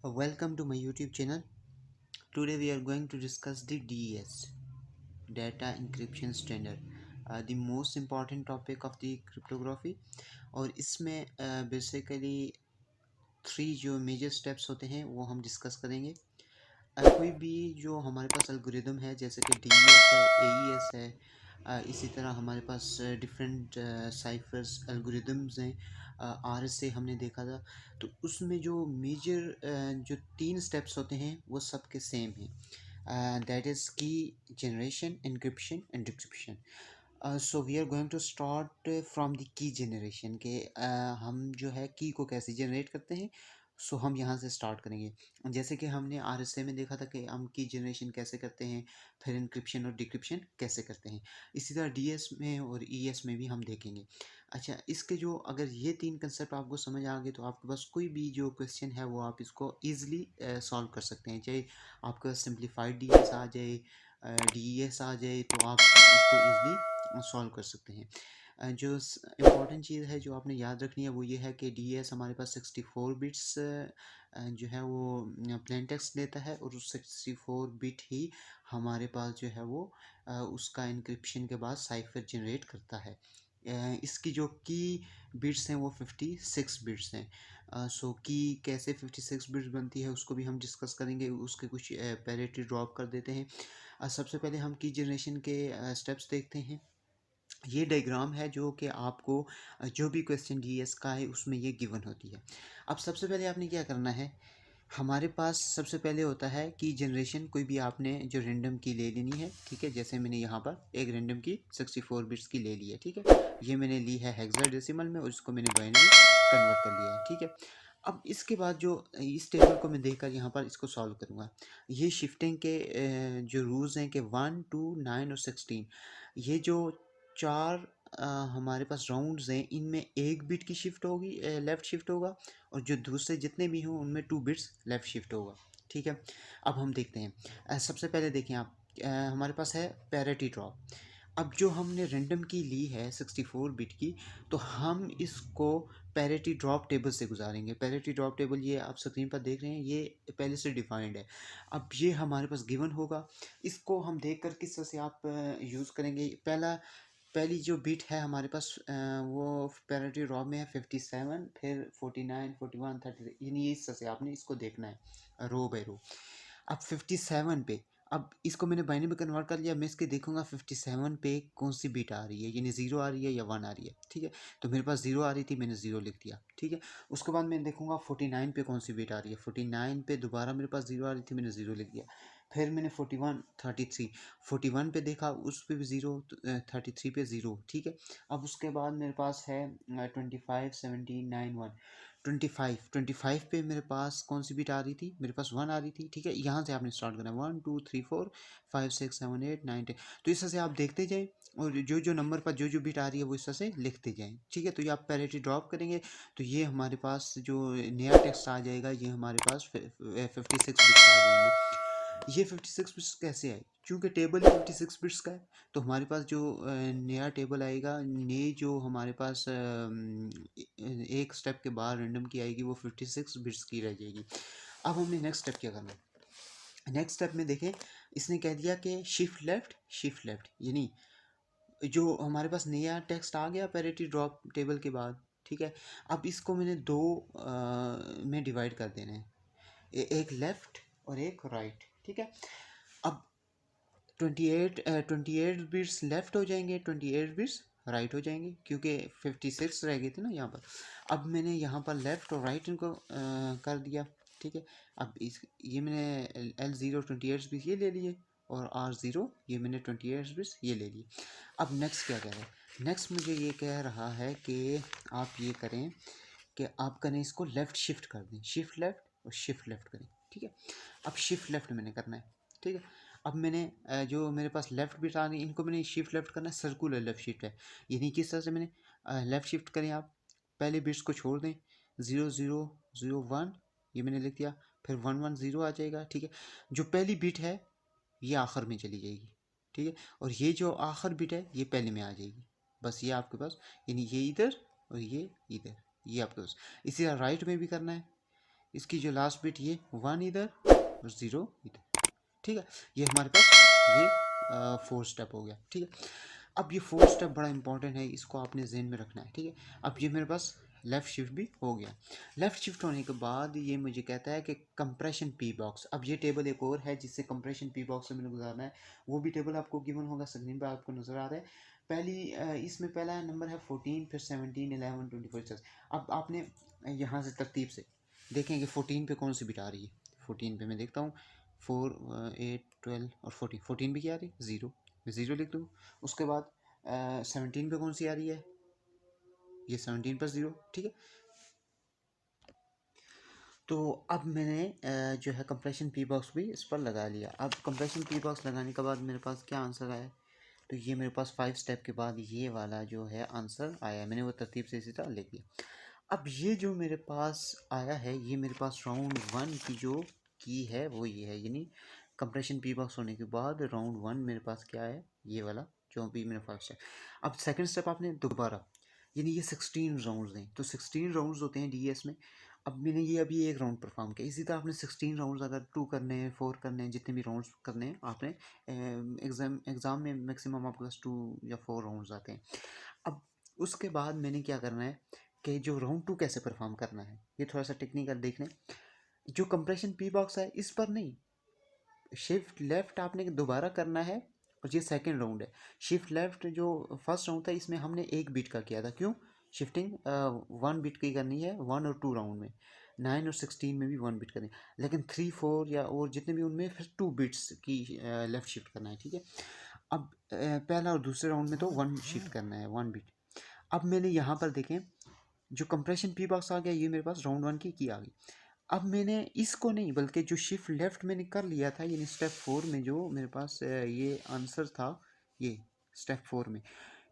Welcome to my YouTube channel. Today we are going to discuss the DES, Data Encryption Standard, the most important topic of the cryptography. और इसमें basically 3 जो major steps होते हैं वो हम discuss करेंगे। कोई भी जो हमारे पास एल्गोरिदम है जैसे कि DES है, AES है, इसी तरह हमारे पास डिफरेंट साइफर्स एल्गोरिदम्स हैं, RSA हमने देखा था। तो उसमें जो मेजर जो 3 स्टेप्स होते हैं वो सबके सेम हैं, that is key generation, encryption and decryption. So we are going to start from the key generation के हम जो है की को कैसे जनरेट करते हैं। सो हम यहाँ से स्टार्ट करेंगे। जैसे कि हमने RSA में देखा था कि हम की जनरेशन कैसे करते हैं, फिर इंक्रिप्शन और डिक्रिप्शन कैसे करते हैं। इसी तरह DS में और ES में भी हम देखेंगे। अच्छा, इसके जो अगर ये 3 कंसेप्ट आपको समझ आ गए तो आपके पास कोई भी जो क्वेश्चन है वो आप इसको ईजिली सॉल्व कर सकते हैं। चाहे आपका सिंप्लीफाइड DS आ जाए, DES आ जाए, तो आप इसको ईजिली सॉल्व कर सकते हैं। जो इम्पॉर्टेंट चीज़ है जो आपने याद रखनी है वो ये है कि DES हमारे पास 64 बिट्स जो है वो प्लेन टेक्स्ट लेता है, और उस 64 बिट ही हमारे पास जो है वो उसका इंक्रिप्शन के बाद साइफर जनरेट करता है। इसकी जो की बिट्स हैं वो 56 बिट्स हैं। सो की कैसे 56 बिट्स बनती है उसको भी हम डिस्कस करेंगे। उसके कुछ पैरिटी ड्रॉप कर देते हैं। सबसे पहले हम की जनरेशन के स्टेप्स देखते हैं। ये डायग्राम है जो कि आपको जो भी क्वेश्चन जीएस का है उसमें ये गिवन होती है। अब सबसे पहले आपने क्या करना है, हमारे पास सबसे पहले होता है की जनरेशन। कोई भी आपने जो रैंडम की ले लेनी है, ठीक है। जैसे मैंने यहाँ पर एक रैंडम की 64 बिट्स की ले ली है, ठीक है। ये मैंने ली है हेक्साडेसिमल में और इसको मैंने बाइनरी कन्वर्ट कर लिया है, ठीक है। अब इसके बाद जो इस टेबल को मैं देखकर यहाँ पर इसको सॉल्व करूँगा। ये शिफ्टिंग के जो रूल्स हैं कि 1, 2, 9 और 16, ये जो 4 हमारे पास राउंड्स हैं इनमें एक बिट की शिफ्ट होगी, लेफ़्ट शिफ्ट होगा, और जो दूसरे जितने भी हों उनमें 2 बिट्स लेफ़्ट शिफ्ट होगा, ठीक है। अब हम देखते हैं। सबसे पहले देखें आप, हमारे पास है पैरिटी ड्रॉप। अब जो हमने रैंडम की ली है 64 बिट की, तो हम इसको पैरिटी ड्रॉप टेबल से गुजारेंगे। पैरिटी ड्रॉप टेबल ये आप स्क्रीन पर देख रहे हैं, ये पहले से डिफाइंड है। अब ये हमारे पास गिवन होगा, इसको हम देख कर किस तरह से आप यूज़ करेंगे। पहली जो बिट है हमारे पास वो पैरिटी ड्रॉप में है 57, फिर 49, 41, 33, यानी इस तरह से आपने इसको देखना है रो बाय रो। अब 57 पे, अब इसको मैंने बाइनरी में कन्वर्ट कर लिया। मैं इसके देखूंगा 57 पे कौन सी बीट आ रही है, यानी 0 आ रही है या 1 आ रही है, ठीक है। तो मेरे पास 0 आ रही थी, मैंने 0 लिख दिया, ठीक है। उसके बाद मैं देखूंगा 49 पे कौन सी बीट आ रही है। 49 पे दोबारा मेरे पास 0 आ रही थी, मैंने 0 लिख दिया। फिर मैंने 41, 33, 41 पे देखा, उस पे भी 0, 33 पे 0, ठीक है। अब उसके बाद मेरे पास है 25, 17, 9, 1, 25 पे मेरे पास कौन सी बीट आ रही थी, मेरे पास 1 आ रही थी, ठीक है। यहाँ से आपने स्टार्ट करना है 1, 2, 3, 4, 5, 6, 7, 8, 9, 10। तो इस तरह से आप देखते जाएं, और जो जो नंबर पर जो जो बीट आ रही है वो इस तरह से लिखते जाएं, ठीक है। तो ये आप पैरिटी ड्रॉप करेंगे तो ये हमारे पास जो नया टेक्स्ट आ जाएगा ये हमारे पास 56 बिट्स आ जाएंगे। ये 56 बिट्स कैसे आए, क्योंकि टेबल ही 56 बिट्स का है। तो हमारे पास जो नया टेबल आएगा, नई जो हमारे पास एक स्टेप के बाद रैंडम की आएगी वो 56 बिट्स की रह जाएगी। अब हमने नेक्स्ट स्टेप क्या करना है। नेक्स्ट स्टेप में देखें, इसने कह दिया कि शिफ्ट लेफ्ट, शिफ्ट लेफ्ट, यानी जो हमारे पास नया टेक्स्ट आ गया पैरिटी ड्रॉप टेबल के बाद, ठीक है। अब इसको मैंने दो में डिवाइड कर देना है, एक लेफ्ट और एक राइट, ठीक है। अब 28 बिट्स लेफ्ट हो जाएंगे, 28 बिट्स राइट हो जाएंगे, क्योंकि 56 रह गए थे ना यहाँ पर। अब मैंने यहाँ पर लेफ्ट और राइट इनको कर दिया, ठीक है। अब इस ये मैंने L0 28 बिट्स ये ले लिए, और R0 ये मैंने 28 बिट्स ये ले लिए। अब नेक्स्ट क्या कह रहा है, नेक्स्ट मुझे ये कह रहा है कि आप ये करें कि आप करें इसको लेफ़्ट शिफ्ट कर दें, शिफ्ट लेफ़्ट और शिफ्ट लेफ़्ट करें, ठीक है। अब शिफ्ट लेफ़्ट मैंने करना है, ठीक है। अब मैंने जो मेरे पास लेफ़्ट बिट आ रही है इनको मैंने शिफ्ट लेफ़्ट करना है, सर्कुलर लेफ़्ट शिफ्ट है। यानी किस तरह से मैंने लेफ़्ट शिफ्ट करें, आप पहले बिट्स को छोड़ दें, 0, 0, 0, 1 ये मैंने लिख दिया, फिर 1, 1, 0 आ जाएगा, ठीक है। जो पहली बिट है ये आखिर में चली जाएगी, ठीक है, और ये जो आखिर बिट है ये पहले में आ जाएगी। बस ये आपके पास, यानी ये इधर और ये इधर, ये आपके पास। इसी तरह राइट में भी करना है, इसकी जो लास्ट बिट ये 1 इधर और 0 इधर, ठीक है। ये हमारे पास ये 4 स्टेप हो गया, ठीक है। अब ये 4 स्टेप बड़ा इंपॉर्टेंट है, इसको आपने जहन में रखना है, ठीक है। अब ये मेरे पास लेफ़्ट शिफ्ट भी हो गया। लेफ़्ट शिफ्ट होने के बाद ये मुझे कहता है कि कंप्रेशन पी बॉक्स। अब ये टेबल एक और है जिससे कंप्रेशन पी बॉक्स से मैंने गुजारना है, वो भी टेबल आपको गिवन होगा, स्क्रीन पर आपको नज़र आ रहा है। इसमें पहला नंबर है 14, फिर 17, 11, 24। अब आपने यहाँ से तरतीब से देखें कि 14 पे कौन सी बिट आ रही है। 14 पे मैं देखता हूँ 4, 8, 12 और 14। 14 पे क्या आ रही है? 0, मैं 0 लिख दूँ। उसके बाद 17 पे कौन सी आ रही है? ये 17 पर 0, ठीक है। तो अब मैंने जो है कंप्रेशन पी बॉक्स भी इस पर लगा लिया। अब कंप्रेशन पी बॉक्स लगाने के बाद मेरे पास क्या आंसर आया? तो ये मेरे पास 5 स्टेप के बाद ये वाला जो है आंसर आया। मैंने वो तरतीब से इसी तरह लिख दिया। अब ये जो मेरे पास आया है, ये मेरे पास राउंड 1 की जो की है वो ये है, यानी कंप्रेशन पी बॉक्स होने के बाद राउंड 1 मेरे पास क्या है? ये वाला जो भी मेरे पास है। अब सेकंड स्टेप आपने दोबारा, यानी ये 16 राउंड्स हैं, तो 16 राउंड्स होते हैं डीएस में। अब मैंने ये अभी एक राउंड परफॉर्म किया, इसी तरह आपने 16 राउंड्स अगर 2 करने हैं, 4 करने हैं, जितने भी राउंड्स करने हैं आपने, एग्ज़ाम में मैक्सिमम आपके पास 2 या 4 राउंड्स आते हैं। अब उसके बाद मैंने क्या करना है कि जो राउंड 2 कैसे परफॉर्म करना है, ये थोड़ा सा टेक्निकल देख लें। जो कंप्रेशन पी बॉक्स है इस पर नहीं, शिफ्ट लेफ़्ट आपने दोबारा करना है, और ये सेकंड राउंड है। शिफ्ट लेफ़्ट जो फर्स्ट राउंड था इसमें हमने 1 बीट का किया था, क्यों? शिफ्टिंग 1 बीट की करनी है 1 और 2 राउंड में, 9 और 16 में भी 1 बीट करनी है, लेकिन 3, 4 या और जितने भी उनमें फिर 2 बीट्स की लेफ़्ट शिफ्ट करना है, ठीक है। अब पहला और दूसरे राउंड में तो 1 शिफ्ट करना है, 1 बीट। अब मैंने यहाँ पर देखें जो कंप्रेशन पी बॉक्स आ गया, ये मेरे पास राउंड 1 की आ गई। अब मैंने इसको नहीं, बल्कि जो शिफ्ट लेफ़्ट मैंने कर लिया था, यानी स्टेप 4 में जो मेरे पास ये आंसर था, ये स्टेप 4 में,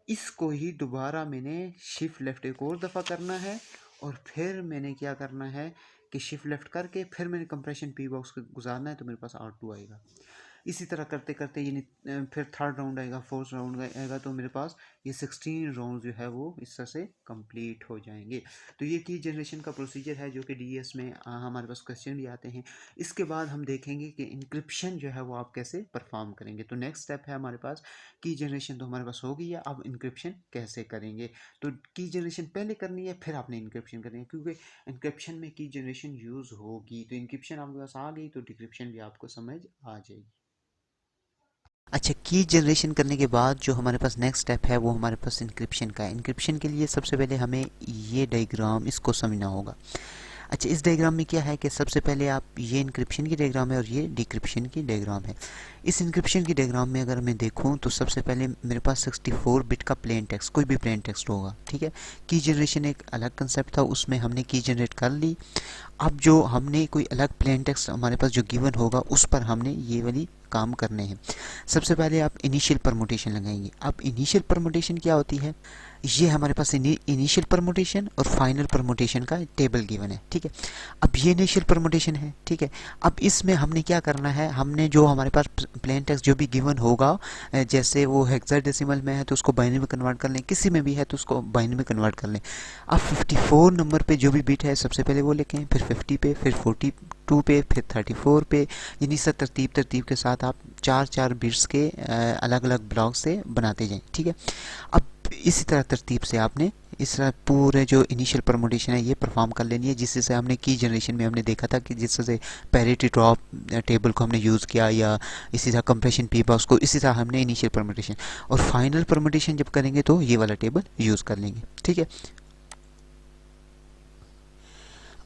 इसको ही दोबारा मैंने शिफ्ट लेफ़्ट एक और दफ़ा करना है, और फिर मैंने क्या करना है कि शिफ्ट लेफ़्ट करके फिर मैंने कंप्रेशन पी बॉक्स को गुजारना है, तो मेरे पास R2 आएगा। इसी तरह करते करते यानी फिर थर्ड राउंड आएगा, फोर्थ राउंड आएगा, तो मेरे पास ये 16 राउंड जो है वो इस तरह से कंप्लीट हो जाएंगे। तो ये की जनरेशन का प्रोसीजर है जो कि डीएस में हमारे पास क्वेश्चन भी आते हैं। इसके बाद हम देखेंगे कि इंक्रिप्शन जो है वो आप कैसे परफॉर्म करेंगे। तो नेक्स्ट स्टेप है हमारे पास की जनरेशन, तो हमारे पास हो गई है, अब इंक्रिप्शन कैसे करेंगे। तो की जनरेशन पहले करनी है, फिर आपने इंक्रिप्शन करनी है, क्योंकि इंक्रिप्शन में की जनरेशन यूज़ होगी। तो इंक्रिप्शन आपके पास आ गई तो डिक्रिप्शन भी आपको समझ आ जाएगी। अच्छा, की जनरेशन करने के बाद जो हमारे पास नेक्स्ट स्टेप है वो हमारे पास इंक्रिप्शन का है। इंक्रिप्शन के लिए सबसे पहले हमें ये डायग्राम इसको समझना होगा। अच्छा, इस डायग्राम में क्या है कि सबसे पहले आप, ये इंक्रिप्शन की डायग्राम है और ये डिक्रिप्शन की डायग्राम है। इस इंक्रिप्शन की डायग्राम में अगर मैं देखूं तो सबसे पहले मेरे पास 64 बिट का प्लेन टेक्स्ट, कोई भी प्लेन टेक्स्ट होगा, ठीक है। की जनरेशन एक अलग कंसेप्ट था, उसमें हमने की जनरेट कर ली। अब जो हमने कोई अलग प्लेन टेक्स्ट हमारे पास जो गिवन होगा उस पर हमने ये वाली काम करने हैं। सबसे पहले आप इनिशियल परमुटेशन लगाएंगे। अब इनिशियल परमुटेशन क्या होती है? ये हमारे पास इनिशियल परमुटेशन और फाइनल परमुटेशन का टेबल गिवन है, ठीक है। अब ये इनिशियल परमुटेशन है, ठीक है। अब इसमें हमने क्या करना है, हमने जो हमारे पास प्लेन टेक्स्ट जो भी गिवन होगा, जैसे वो हेक्साडेसिमल में है तो उसको बाइनरी में कन्वर्ट कर लें, किसी में भी है तो उसको बाइनरी में कन्वर्ट कर लें। अब 54 नंबर पे जो भी बिट है सबसे पहले वो लिखें, फिर 50 पे, फिर 42 पे, फिर 34 पे, यानी सब तरतीब के साथ आप 4 बिट्स के अलग अलग ब्लॉक से बनाते जाएं, ठीक है। अब इसी तरह तरतीब से आपने इस तरह पूरे जो इनिशियल परमुटेशन है ये परफॉर्म कर लेनी है, जिससे हमने की जनरेशन में हमने देखा था कि जिस तरह से पैरिटी ड्रॉप टेबल को हमने यूज़ किया, या इसी तरह कंप्रेशन पी बॉक्स को, इसी तरह हमने इनिशियल परमुटेशन और फाइनल परमुटेशन जब करेंगे तो ये वाला टेबल यूज़ कर लेंगे, ठीक है।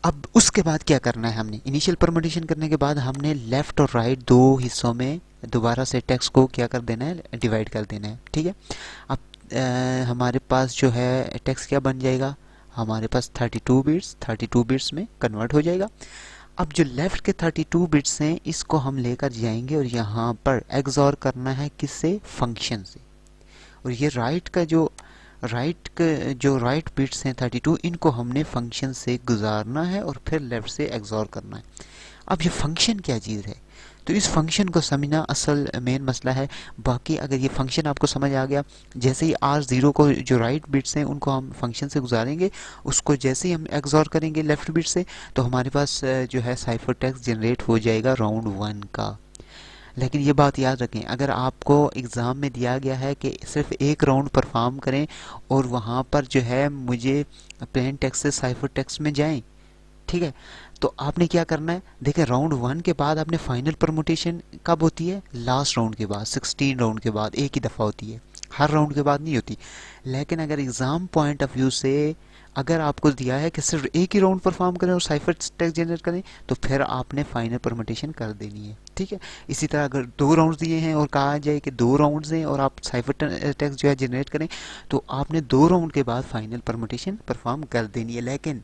अब उसके बाद क्या करना है, हमने इनिशियल परमुटेशन करने के बाद हमने लेफ़्ट और राइट दो हिस्सों में दोबारा से टेक्स्ट को क्या कर देना है, डिवाइड कर देना है, ठीक है। अब हमारे पास जो है टेक्स्ट क्या बन जाएगा, हमारे पास 32 बिट्स में कन्वर्ट हो जाएगा। अब जो लेफ़्ट के 32 बिट्स हैं इसको हम लेकर जाएंगे और यहाँ पर एक्सऑर करना है किससे, फंक्शन से। और ये राइट का जो जो राइट बिट्स हैं 32, इनको हमने फंक्शन से गुजारना है और फिर लेफ्ट से एग्जॉर करना है। अब ये फंक्शन क्या चीज़ है, तो इस फंक्शन को समझना असल मेन मसला है। बाकी अगर ये फंक्शन आपको समझ आ गया, जैसे ही R0 को जो राइट बिट्स हैं उनको हम फंक्शन से गुजारेंगे, उसको जैसे ही हम एग्जॉर करेंगे लेफ्ट बिट से, तो हमारे पास जो है साइफर टेक्स्ट जनरेट हो जाएगा राउंड 1 का। लेकिन ये बात याद रखें, अगर आपको एग्ज़ाम में दिया गया है कि सिर्फ एक राउंड परफॉर्म करें और वहाँ पर जो है मुझे प्लेन टेक्स्ट से साइफर टेक्स्ट में जाएं, ठीक है, तो आपने क्या करना है, देखिए राउंड 1 के बाद आपने फाइनल परमुटेशन कब होती है, लास्ट राउंड के बाद, 16 राउंड के बाद एक ही दफ़ा होती है, हर राउंड के बाद नहीं होती। लेकिन अगर एग्ज़ाम पॉइंट ऑफ व्यू से अगर आपको दिया है कि सिर्फ एक ही राउंड परफॉर्म करें और साइफर टेक्स्ट जनरेट करें, तो फिर आपने फाइनल परमुटेशन कर देनी है, ठीक है। इसी तरह अगर 2 राउंड्स दिए हैं और कहा जाए कि 2 राउंड्स हैं और आप साइफर टेक्स्ट जो है जनरेट करें, तो आपने 2 राउंड के बाद फाइनल परमुटेशन परफॉर्म कर देनी है। लेकिन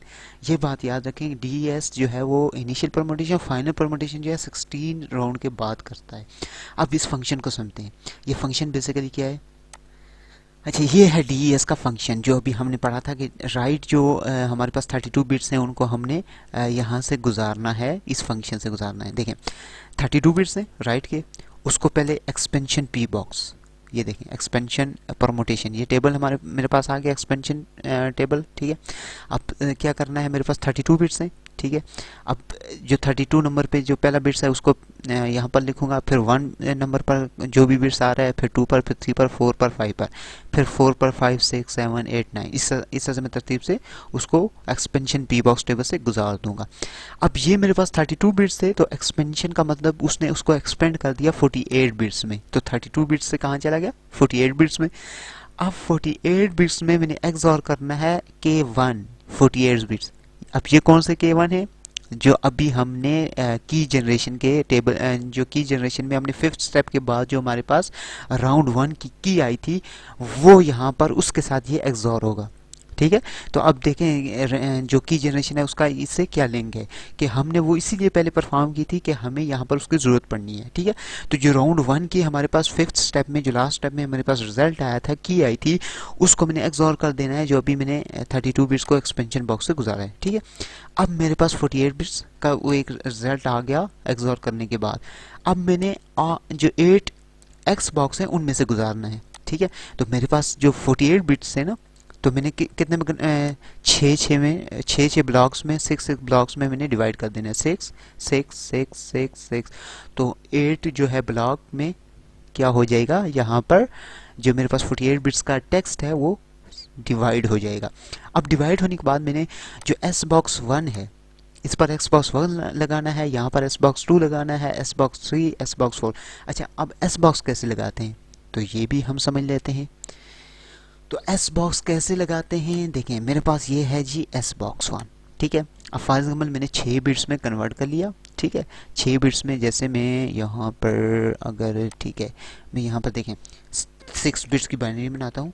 ये बात याद रखें, DES जो है वो इनिशियल परमुटेशन, फाइनल परमुटेशन जो है 16 राउंड के बाद करता है। अब इस फंक्शन को समझते हैं। ये फंक्शन बेसिकली क्या है, अच्छा ये है DES का फंक्शन, जो अभी हमने पढ़ा था कि राइट जो हमारे पास 32 बिट्स हैं उनको हमने यहाँ से गुजारना है, इस फंक्शन से गुजारना है। देखें 32 बिट्स हैं राइट के, उसको पहले एक्सपेंशन P बॉक्स, ये देखें एक्सपेंशन परमुटेशन, ये टेबल हमारे मेरे पास आ गया एक्सपेंशन टेबल, ठीक है। अब क्या करना है, मेरे पास 32 बिट्स हैं, ठीक है। अब जो 32 नंबर पे जो पहला बिट्स है उसको यहाँ पर लिखूंगा, फिर 1 नंबर पर जो भी बिट्स आ रहा है, फिर 2 पर, फिर 3 पर, 4 पर, 5 पर, फिर 4 पर, 5, 6, 7, 8, 9, इस तरह से मैं तरतीब से उसको एक्सपेंशन P बॉक्स टेबल से गुजार दूंगा। अब ये मेरे पास 32 बिट्स थे, तो एक्सपेंशन का मतलब उसने उसको एक्सपेंड कर दिया 48 बिट्स में, तो 32 बिट्स से कहाँ चला गया, 48 बिट्स में। अब 48 बिट्स में मैंने एक्सऑर करना है K1, 48 बिट्स। अब ये कौन से K1 है, जो अभी हमने की जनरेशन के टेबल जो की जनरेशन में हमने 5th स्टेप के बाद जो हमारे पास राउंड 1 की आई थी, वो यहाँ पर उसके साथ ये एक्सॉर होगा, ठीक है। तो अब देखें जो की जनरेशन है उसका इससे क्या लिंक है, कि हमने वो इसीलिए पहले परफॉर्म की थी कि हमें यहाँ पर उसकी ज़रूरत पड़नी है, ठीक है। तो जो राउंड 1 की हमारे पास 5th स्टेप में, जो लास्ट स्टेप में हमारे पास रिजल्ट आया था, की आई थी, उसको मैंने एक्सॉर कर देना है, जो अभी मैंने 32 बिट्स को एक्सपेंशन बॉक्स से गुजारा है, ठीक है। अब मेरे पास 48 बिट्स का वो एक रिजल्ट आ गया एक्सॉर करने के बाद। अब मैंने जो 8 एक्स बॉक्स हैं उनमें से गुजारना है, ठीक है। तो मेरे पास जो 48 बिट्स है ना, तो मैंने कितने में छः ब्लॉक्स में 6 ब्लॉक्स में मैंने डिवाइड कर देना है, 6 6 6 6 6, तो 8 जो है ब्लॉक में क्या हो जाएगा, यहाँ पर जो मेरे पास 48 बिट्स का टेक्स्ट है वो डिवाइड हो जाएगा। अब डिवाइड होने के बाद मैंने जो S बॉक्स 1 है, इस पर S बॉक्स 1 लगाना है, यहाँ पर S बॉक्स 2 लगाना है, S बॉक्स 3, S बॉक्स 4। अच्छा अब S बॉक्स कैसे लगाते हैं, तो ये भी हम समझ लेते हैं। तो S बॉक्स कैसे लगाते हैं, देखें मेरे पास ये है जी S बॉक्स 1, ठीक है। अब फॉर एग्जाम्पल मैंने 6 बिट्स में कन्वर्ट कर लिया, ठीक है। 6 बिट्स में जैसे मैं यहाँ पर अगर, ठीक है, मैं यहाँ पर देखें 6 बिट्स की बाइनरी बनाता हूँ।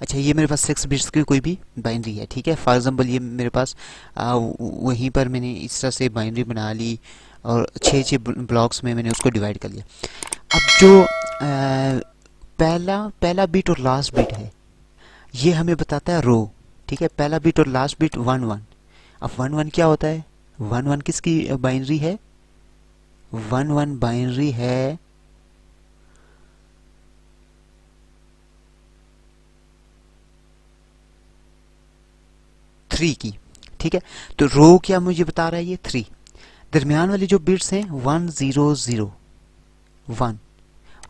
अच्छा ये मेरे पास 6 बिट्स की कोई भी बाइनरी है, ठीक है। फॉर एग्जांपल ये मेरे पास वहीं पर मैंने इस तरह से बाइनरी बना ली और 6 ब्लॉक्स में मैंने उसको डिवाइड कर लिया। अब जो पहला बिट और लास्ट बिट है, ये हमें बताता है रो, ठीक है। पहला बिट और लास्ट बिट 1 1। अब 1 1 क्या होता है, 1 1 किसकी बाइनरी है, 1 1 बाइनरी है थ्री की, ठीक है। तो रो क्या मुझे बता रहा है, ये 3। दरमियान वाले जो बिट्स हैं 1 0 0 1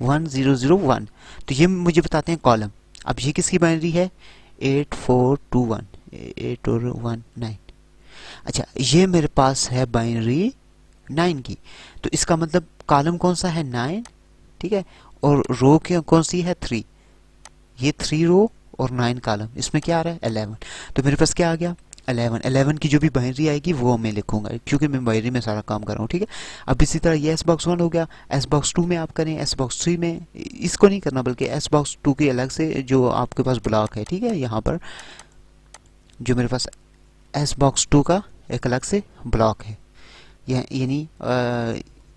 1 0 0 1, तो ये मुझे बताते हैं कॉलम। अब ये किसकी बाइनरी है, 8 4 2 1, 8 और 1 9। अच्छा ये मेरे पास है बाइनरी 9 की, तो इसका मतलब कॉलम कौन सा है, 9, ठीक है। और रो कौन सी है, 3। ये 3 रो और 9 कॉलम, इसमें क्या आ रहा है, 11। तो मेरे पास क्या आ गया, 11 की जो भी बाइनरी आएगी वो मैं लिखूंगा, क्योंकि मैं बाइनरी में सारा काम कर रहा हूँ, ठीक है। अब इसी तरह ये S बॉक्स 1 हो गया, S बॉक्स 2 में आप करें, S बॉक्स 3 में इसको नहीं करना, बल्कि S बॉक्स 2 के अलग से जो आपके पास ब्लॉक है, ठीक है। यहाँ पर जो मेरे पास S बॉक्स 2 का एक अलग से ब्लॉक है, यानी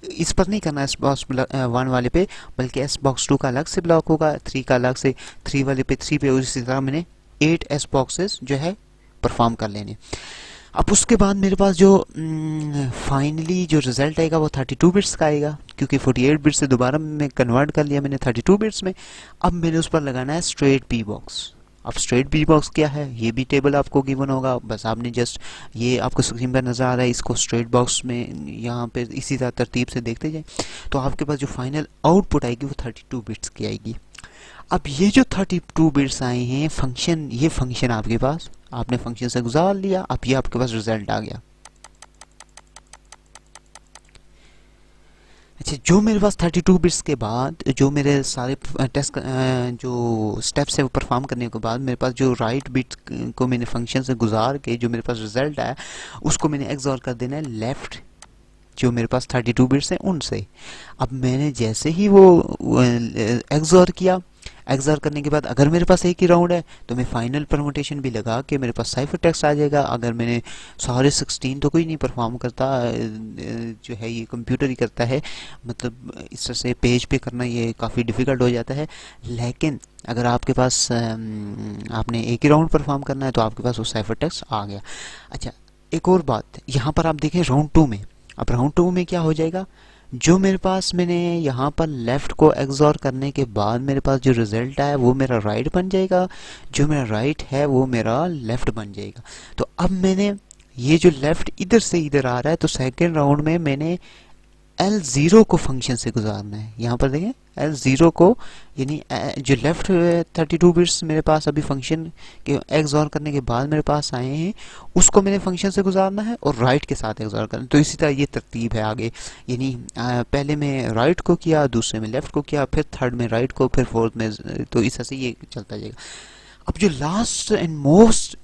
इस पर नहीं करना एस बॉक्स 1 वाले पे, बल्कि एस बॉक्स 2 का अलग से ब्लॉक होगा, 3 का अलग से, 3 वाले पे 3 पे, और इसी तरह मैंने 8 एस बॉक्सेस जो है परफॉर्म कर लेने। अब उसके बाद मेरे पास जो फाइनली जो रिज़ल्ट आएगा वो 32 बिट्स का आएगा, क्योंकि 48 बिट्स से दोबारा मैं कन्वर्ट कर लिया मैंने 32 बिट्स में। अब मैंने उस पर लगाना है स्ट्रेट पी बॉक्स। अब स्ट्रेट पी बॉक्स क्या है, ये भी टेबल आपको गिवन होगा, बस आपने जस्ट ये आपको स्क्रीन पर नज़र आ रहा है, इसको स्ट्रेट बॉक्स में यहाँ पे इसी तरह तरतीब से देखते जाए, तो आपके पास जो फाइनल आउटपुट आएगी वो 32 बिट्स की आएगी। अब ये जो 32 बिट्स आए हैं फंक्शन, ये फंक्शन आपके पास, आपने फंक्शन से गुजार लिया, अब ये आपके पास रिजल्ट आ गया। अच्छा, जो मेरे पास 32 बिट्स के बाद जो मेरे सारे टेस्ट जो स्टेप्स है वो परफॉर्म करने के बाद मेरे पास जो राइट बिट को मैंने फंक्शन से गुजार के जो मेरे पास रिजल्ट आया उसको मैंने एक्सॉर कर देना है लेफ्ट जो मेरे पास 32 बिट्स हैं उनसे। अब मैंने जैसे ही वो एक्सॉर किया, एक्सॉर करने के बाद अगर मेरे पास एक ही राउंड है तो मैं फाइनल परमुटेशन भी लगा के मेरे पास साइफर टेक्स्ट आ जाएगा। अगर मैंने सारे 16 तो कोई नहीं परफॉर्म करता, जो है ये कंप्यूटर ही करता है, मतलब इस तरह से पेज पे करना ये काफ़ी डिफ़िकल्ट हो जाता है। लेकिन अगर आपके पास आपने एक ही राउंड परफॉर्म करना है तो आपके पास वो साइफर टेक्स्ट आ गया। अच्छा, एक और बात यहाँ पर आप देखें राउंड 2 में, अब राउंड 2 में क्या हो जाएगा, जो मेरे पास मैंने यहाँ पर लेफ़्ट को एक्सॉर करने के बाद मेरे पास जो रिज़ल्ट आया वो मेरा राइट बन जाएगा, जो मेरा राइट है वो मेरा लेफ़्ट बन जाएगा। तो अब मैंने ये जो लेफ़्ट इधर से इधर आ रहा है तो सेकेंड राउंड में मैंने L0 को फंक्शन से गुजारना है। यहाँ पर देखें L0 को, यानी जो लेफ़्ट 32 बिट्स मेरे पास अभी फंक्शन के एक्सॉर करने के बाद मेरे पास आए हैं उसको मैंने फंक्शन से गुजारना है और राइट के साथ एक्सॉर करना है। तो इसी तरह ये तरतीब है आगे, यानी पहले मैं राइट को किया, दूसरे में लेफ़्ट को किया, फिर थर्ड में राइट को, फिर फोर्थ में, तो इस तरह से ये चलता जाएगा। अब जो लास्ट एंड मोस्ट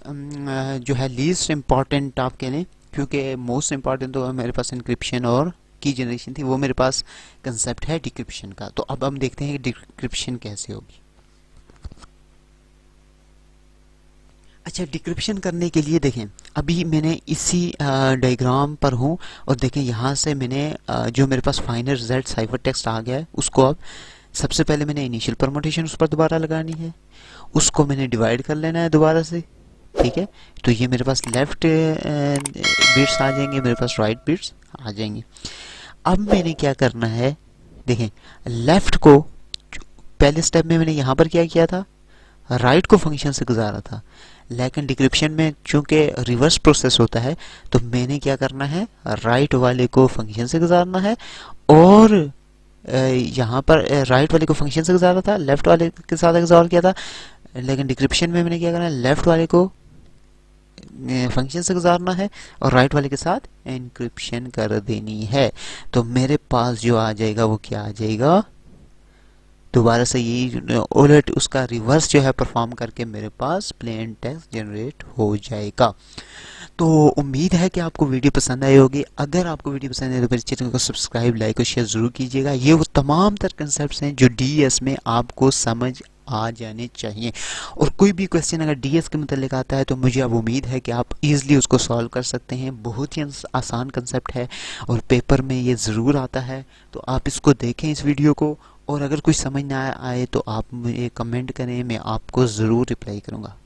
जो है लीस्ट इम्पॉर्टेंट आप कह लें, क्योंकि मोस्ट इम्पॉर्टेंट तो मेरे पास इंक्रिप्शन और की जनरेशन थी, वो मेरे पास कंसेप्ट है डिक्रिप्शन का। तो अब हम देखते हैं कि डिक्रिप्शन कैसे होगी। अच्छा, डिक्रिप्शन करने के लिए देखें अभी मैंने इसी डायग्राम पर हूँ और देखें यहाँ से मैंने जो मेरे पास फाइनल रिजल्ट साइफर टेक्स्ट आ गया है उसको अब सबसे पहले मैंने इनिशियल परमुटेशन उस पर दोबारा लगानी है, उसको मैंने डिवाइड कर लेना है दोबारा से, ठीक है। तो ये मेरे पास लेफ्ट बिट्स आ जाएंगे, मेरे पास राइट बिट्स आ जाएंगे। अब मैंने क्या करना है, देखें लेफ्ट को पहले स्टेप में मैंने यहाँ पर क्या किया था, राइट को फंक्शन से गुजारा था, लेकिन डिक्रिप्शन में चूंकि रिवर्स प्रोसेस होता है तो मैंने क्या करना है, राइट वाले को फंक्शन से गुजारना है और यहाँ पर राइट वाले को फंक्शन से गुजारा था, लेफ्ट वाले के साथ एक्सॉर किया था, लेकिन डिक्रिप्शन में मैंने क्या करना है, लेफ्ट वाले को फंक्शन से गुजारना है और राइट वाले के साथ एनक्रिप्शन कर देनी है। तो मेरे पास जो आ जाएगा वो क्या आ जाएगा, दोबारा से यही उलट उसका रिवर्स जो है परफॉर्म करके मेरे पास प्लेन टेक्स्ट जनरेट हो जाएगा। तो उम्मीद है कि आपको वीडियो पसंद आई होगी। अगर आपको वीडियो पसंद है तो मेरे चैनल को सब्सक्राइब, लाइक और शेयर ज़रूर कीजिएगा। ये वो तमाम तर कंसेप्ट हैं जो डीएस में आपको समझ आ जाने चाहिए, और कोई भी क्वेश्चन अगर डीएस के मतलब आता है तो मुझे अब उम्मीद है कि आप इजीली उसको सॉल्व कर सकते हैं। बहुत ही आसान कंसेप्ट है और पेपर में ये ज़रूर आता है, तो आप इसको देखें इस वीडियो को, और अगर कुछ समझ ना आए तो आप मुझे कमेंट करें, मैं आपको ज़रूर रिप्लाई करूँगा।